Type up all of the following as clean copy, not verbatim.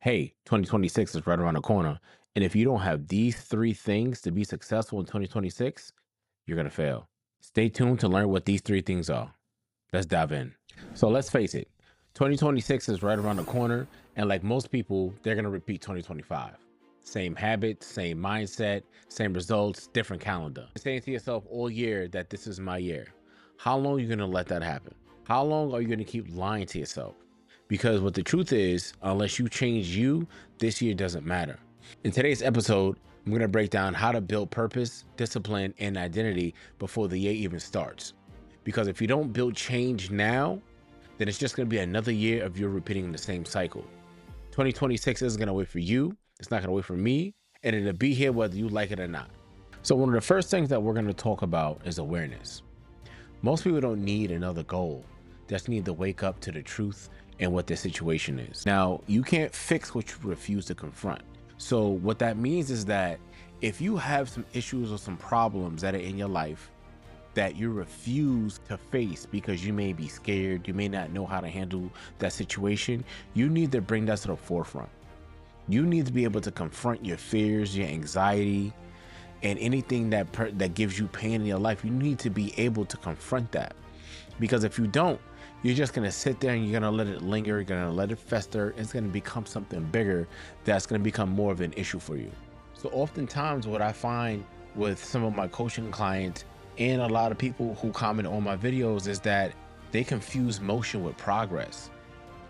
Hey, 2026 is right around the corner. And if you don't have these three things to be successful in 2026, you're going to fail. Stay tuned to learn what these three things are. Let's dive in. So let's face it, 2026 is right around the corner. And like most people, they're going to repeat 2025. Same habits, same mindset, same results, different calendar. You're saying to yourself all year that this is my year. How long are you going to let that happen? How long are you going to keep lying to yourself? Because what the truth is, unless you change you, this year doesn't matter. In today's episode, I'm going to break down how to build purpose, discipline, and identity before the year even starts. Because if you don't build change now, then it's just going to be another year of you repeating the same cycle. 2026 isn't going to wait for you. It's not going to wait for me. And it'll be here whether you like it or not. So one of the first things that we're going to talk about is awareness. Most people don't need another goal. They just need to wake up to the truth and what their situation is. Now, you can't fix what you refuse to confront. So what that means is that if you have some issues or some problems that are in your life that you refuse to face because you may be scared, you may not know how to handle that situation, you need to bring that to the forefront. You need to be able to confront your fears, your anxiety, and anything that gives you pain in your life. You need to be able to confront that. Because if you don't, you're just going to sit there and you're going to let it linger, you're going to let it fester. It's going to become something bigger that's going to become more of an issue for you. So oftentimes what I find with some of my coaching clients and a lot of people who comment on my videos is that they confuse motion with progress.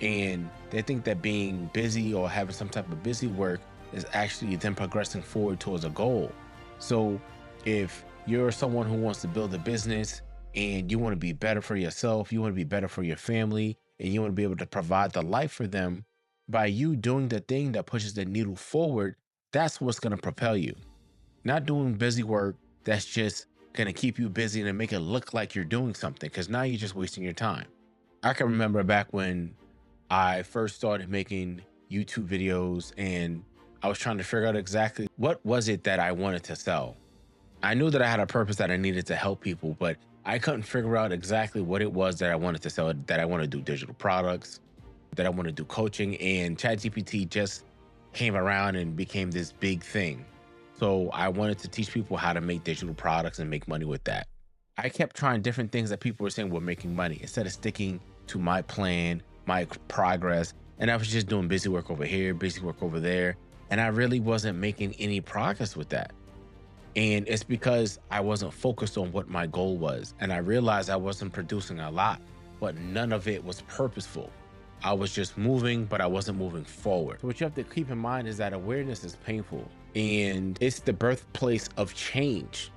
And they think that being busy or having some type of busy work is actually them progressing forward towards a goal. So if you're someone who wants to build a business and you want to be better for yourself, you want to be better for your family, and you want to be able to provide the life for them, by you doing the thing that pushes the needle forward, that's what's going to propel you. Not doing busy work that's just going to keep you busy and make it look like you're doing something, because now you're just wasting your time. I can remember back when I first started making YouTube videos and I was trying to figure out exactly what was it that I wanted to sell. I knew that I had a purpose that I needed to help people, but I couldn't figure out exactly what it was that I wanted to sell, that I want to do digital products, that I want to do coaching, and ChatGPT just came around and became this big thing. So I wanted to teach people how to make digital products and make money with that. I kept trying different things that people were saying were making money instead of sticking to my plan, my progress. And I was just doing busy work over here, busy work over there. And I really wasn't making any progress with that. And it's because I wasn't focused on what my goal was. And I realized I wasn't producing a lot, but none of it was purposeful. I was just moving, but I wasn't moving forward. So what you have to keep in mind is that awareness is painful and it's the birthplace of change.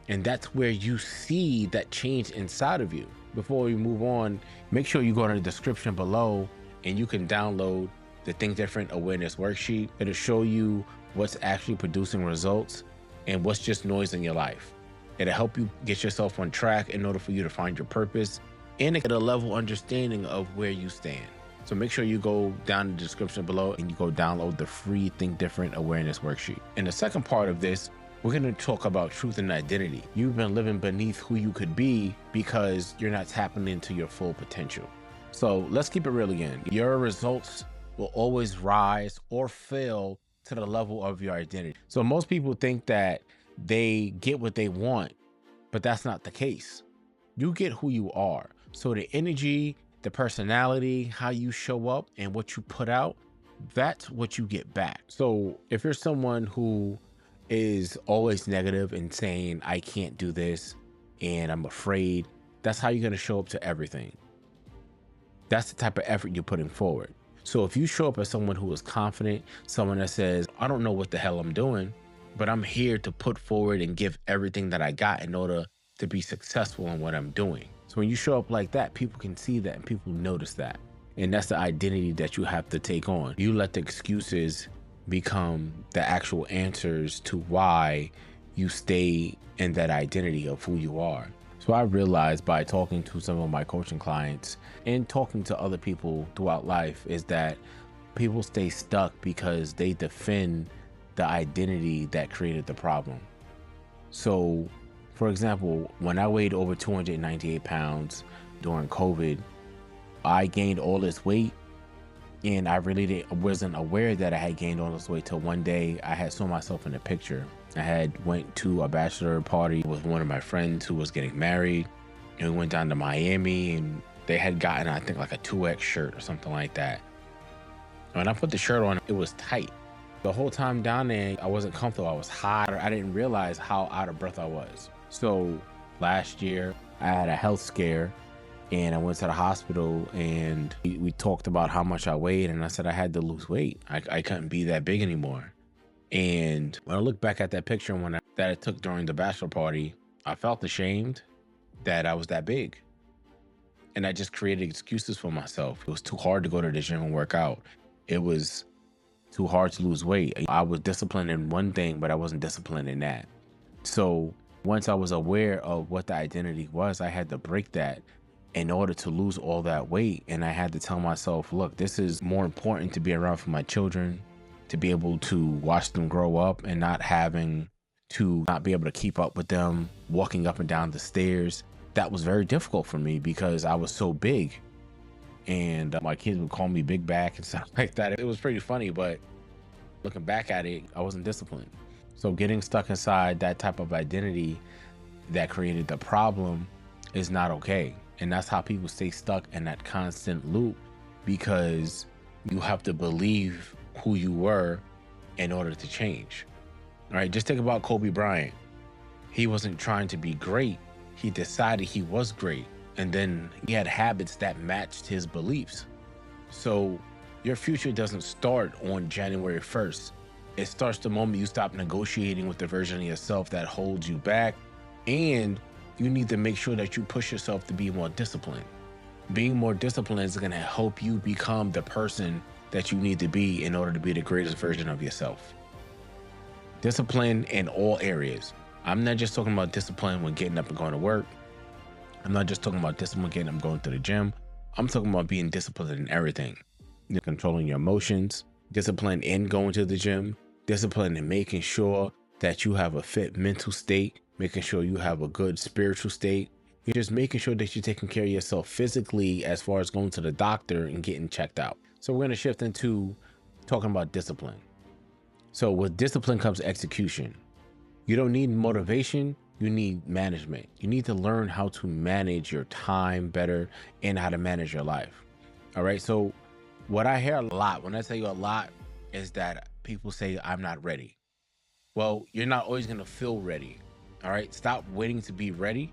And that's where you see that change inside of you. Before we move on, make sure you go to the description below and you can download the Think Different Awareness Worksheet. It'll show you what's actually producing results and what's just noise in your life. It'll help you get yourself on track in order for you to find your purpose and get a level understanding of where you stand. So make sure you go down in the description below and you go download the free Think Different Awareness Worksheet. In the second part of this, we're going to talk about truth and identity. You've been living beneath who you could be because you're not tapping into your full potential. So let's keep it real again. Your results will always rise or fail to the level of your identity. So most people think that they get what they want, but that's not the case. You get who you are. So the energy, the personality, how you show up and what you put out, that's what you get back. So if you're someone who is always negative and saying, I can't do this and I'm afraid, that's how you're going to show up to everything. That's the type of effort you're putting forward. So if you show up as someone who is confident, someone that says, I don't know what the hell I'm doing, but I'm here to put forward and give everything that I got in order to be successful in what I'm doing. So when you show up like that, people can see that and people notice that. And that's the identity that you have to take on. You let the excuses become the actual answers to why you stay in that identity of who you are. So I realized by talking to some of my coaching clients and talking to other people throughout life is that people stay stuck because they defend the identity that created the problem. So for example, when I weighed over 298 pounds during COVID, I gained all this weight And I really wasn't aware that I had gained all this weight till one day I had saw myself in a picture. I had went to a bachelor party with one of my friends who was getting married, and we went down to Miami, and they had gotten, I think, like a 2X shirt or something like that. When I put the shirt on, it was tight. The whole time down there, I wasn't comfortable. I was hot. I didn't realize how out of breath I was. So last year, I had a health scare, and I went to the hospital, and we talked about how much I weighed, and I said I had to lose weight. I couldn't be that big anymore. And when I look back at that picture that I took during the bachelor party, I felt ashamed that I was that big. And I just created excuses for myself. It was too hard to go to the gym and work out. It was too hard to lose weight. I was disciplined in one thing, but I wasn't disciplined in that. So once I was aware of what the identity was, I had to break that in order to lose all that weight. And I had to tell myself, look, this is more important to be around for my children, to be able to watch them grow up and not having to not be able to keep up with them walking up and down the stairs. That was very difficult for me because I was so big, and my kids would call me big back and stuff like that. It was pretty funny, but looking back at it, I wasn't disciplined. So getting stuck inside that type of identity that created the problem is not okay. And that's how people stay stuck in that constant loop, because you have to believe who you were in order to change. All right, just think about Kobe Bryant. He wasn't trying to be great. He decided he was great. And then he had habits that matched his beliefs. So your future doesn't start on January 1st. It starts the moment you stop negotiating with the version of yourself that holds you back. And you need to make sure that you push yourself to be more disciplined. Being more disciplined is going to help you become the person that you need to be in order to be the greatest version of yourself. Discipline in all areas. I'm not just talking about discipline when getting up and going to work. I'm not just talking about discipline getting up and going to the gym. I'm talking about being disciplined in everything. You're controlling your emotions, discipline in going to the gym, discipline in making sure that you have a fit mental state, making sure you have a good spiritual state. You're just making sure that you're taking care of yourself physically as far as going to the doctor and getting checked out. So we're going to shift into talking about discipline. So with discipline comes execution. You don't need motivation, you need management. You need to learn how to manage your time better and how to manage your life. All right. So what I hear a lot, when I tell you a lot, is that people say, I'm not ready. Well, you're not always going to feel ready. All right. Stop waiting to be ready.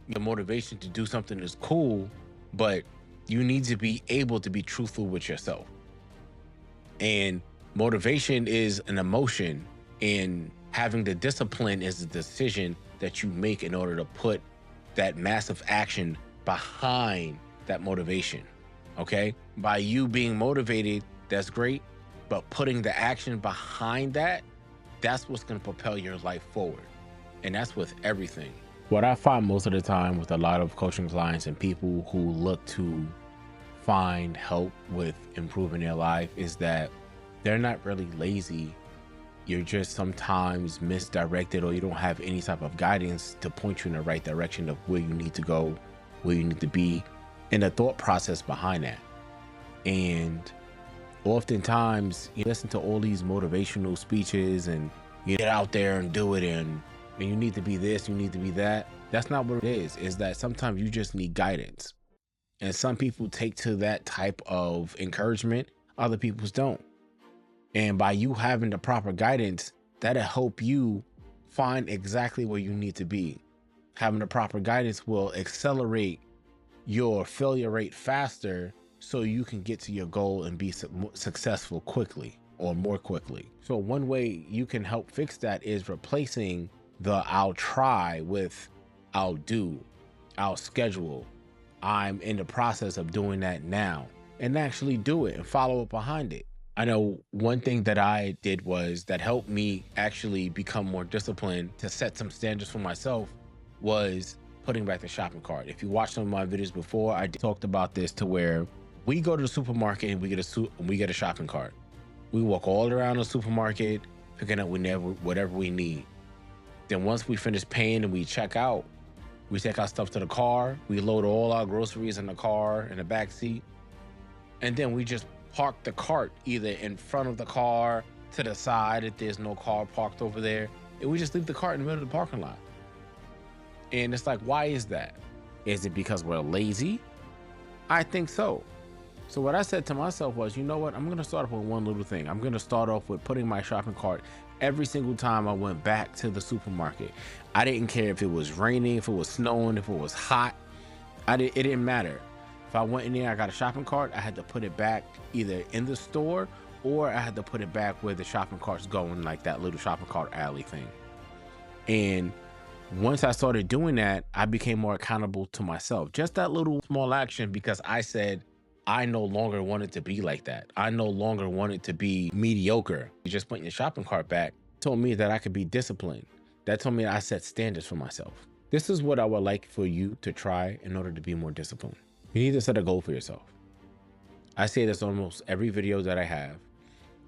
Your motivation to do something is cool, but you need to be able to be truthful with yourself. And motivation is an emotion, and having the discipline is a decision that you make in order to put that massive action behind that motivation. Okay. By you being motivated, that's great. But putting the action behind that, that's what's going to propel your life forward. And that's with everything. What I find most of the time with a lot of coaching clients and people who look to find help with improving their life is that they're not really lazy. You're just sometimes misdirected, or you don't have any type of guidance to point you in the right direction of where you need to go, where you need to be, and the thought process behind that. And oftentimes you listen to all these motivational speeches and you get out there and do it, and you need to be this, you need to be that. That's not what it is that sometimes you just need guidance. And some people take to that type of encouragement, other people don't. And by you having the proper guidance, that'll help you find exactly where you need to be. Having the proper guidance will accelerate your failure rate faster, so you can get to your goal and be successful quickly or more quickly. So one way you can help fix that is replacing the I'll try with I'll do, I'll schedule, I'm in the process of doing that now, and actually do it and follow up behind it. I know one thing that I did was that helped me actually become more disciplined to set some standards for myself was putting back the shopping cart. If you watched some of my videos before, I talked about this, to where we go to the supermarket and we get a shopping cart. We walk all around the supermarket, picking up whatever we need. Then once we finish paying and we check out, we take our stuff to the car. We load all our groceries in the car in the back seat, and then we just park the cart either in front of the car, to the side if there's no car parked over there, and we just leave the cart in the middle of the parking lot. And it's like, why is that? Is it because we're lazy? I think so. So what I said to myself was, you know what? I'm going to start off with one little thing. I'm going to start off with putting my shopping cart every single time I went back to the supermarket. I didn't care if it was raining, if it was snowing, if it was hot. It didn't matter. If I went in there, I got a shopping cart, I had to put it back either in the store or I had to put it back where the shopping cart's going, like that little shopping cart alley thing. And once I started doing that, I became more accountable to myself. Just that little small action, because I said I no longer wanted to be like that. I no longer wanted to be mediocre. Just putting the shopping cart back told me that I could be disciplined. That told me I set standards for myself. This is what I would like for you to try in order to be more disciplined. You need to set a goal for yourself. I say this almost every video that I have,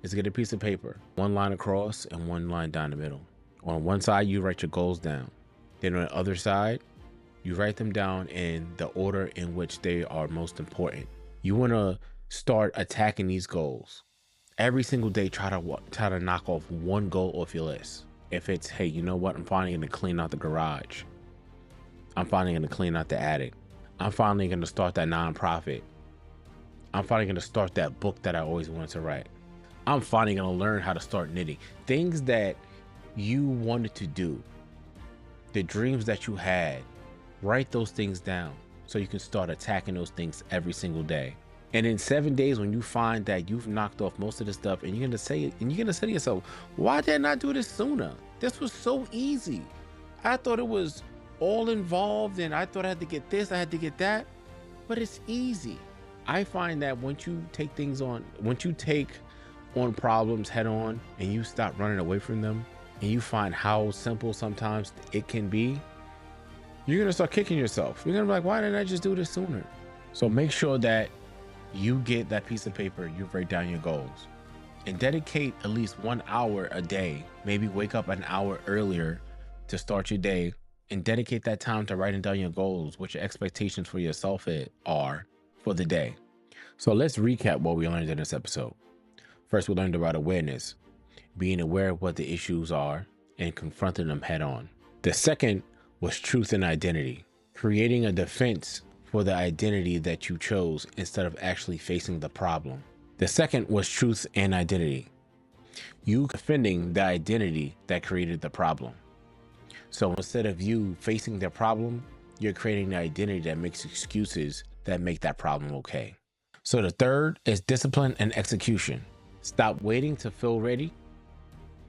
is get a piece of paper, one line across and one line down the middle. On one side, you write your goals down. Then on the other side, you write them down in the order in which they are most important. You want to start attacking these goals. Every single day, try to knock off one goal off your list. If it's, hey, you know what? I'm finally going to clean out the garage. I'm finally going to clean out the attic. I'm finally going to start that nonprofit. I'm finally going to start that book that I always wanted to write. I'm finally going to learn how to start knitting. Things that you wanted to do, the dreams that you had, write those things down so you can start attacking those things every single day. And in 7 days, when you find that you've knocked off most of the stuff, and you're gonna say to yourself, why did I not do this sooner? This was so easy. I thought it was all involved and I thought I had to get this, I had to get that, but it's easy. I find that once you take on problems head on and you stop running away from them, and you find how simple sometimes it can be, you're gonna start kicking yourself. You're gonna be like, why didn't I just do this sooner? So make sure that you get that piece of paper, you write down your goals, and dedicate at least 1 hour a day. Maybe wake up an hour earlier to start your day and dedicate that time to writing down your goals, what your expectations for yourself are for the day. So let's recap what we learned in this episode. First, we learned about awareness, being aware of what the issues are and confronting them head on. The second was truth and identity, creating a defense for the identity that you chose instead of actually facing the problem. The second was truth and identity, you defending the identity that created the problem. So instead of you facing the problem, you're creating the identity that makes excuses that make that problem okay. So the third is discipline and execution. Stop waiting to feel ready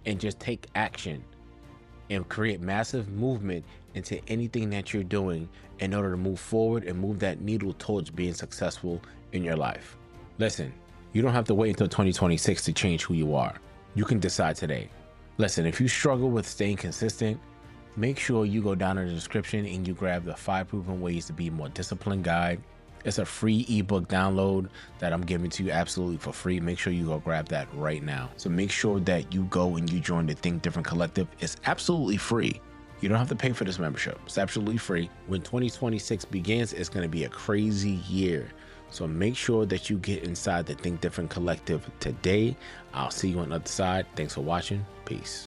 and just take action and create massive movement into anything that you're doing in order to move forward and move that needle towards being successful in your life. Listen, you don't have to wait until 2026 to change who you are. You can decide today. Listen, if you struggle with staying consistent, make sure you go down in the description and you grab the 5 proven ways to be more disciplined guide. It's a free ebook download that I'm giving to you absolutely for free. Make sure you go grab that right now. So make sure that you go and you join the Think Different Collective. It's absolutely free. You don't have to pay for this membership. It's absolutely free. When 2026 begins, it's going to be a crazy year. So make sure that you get inside the Think Different Collective today. I'll see you on the other side. Thanks for watching. Peace.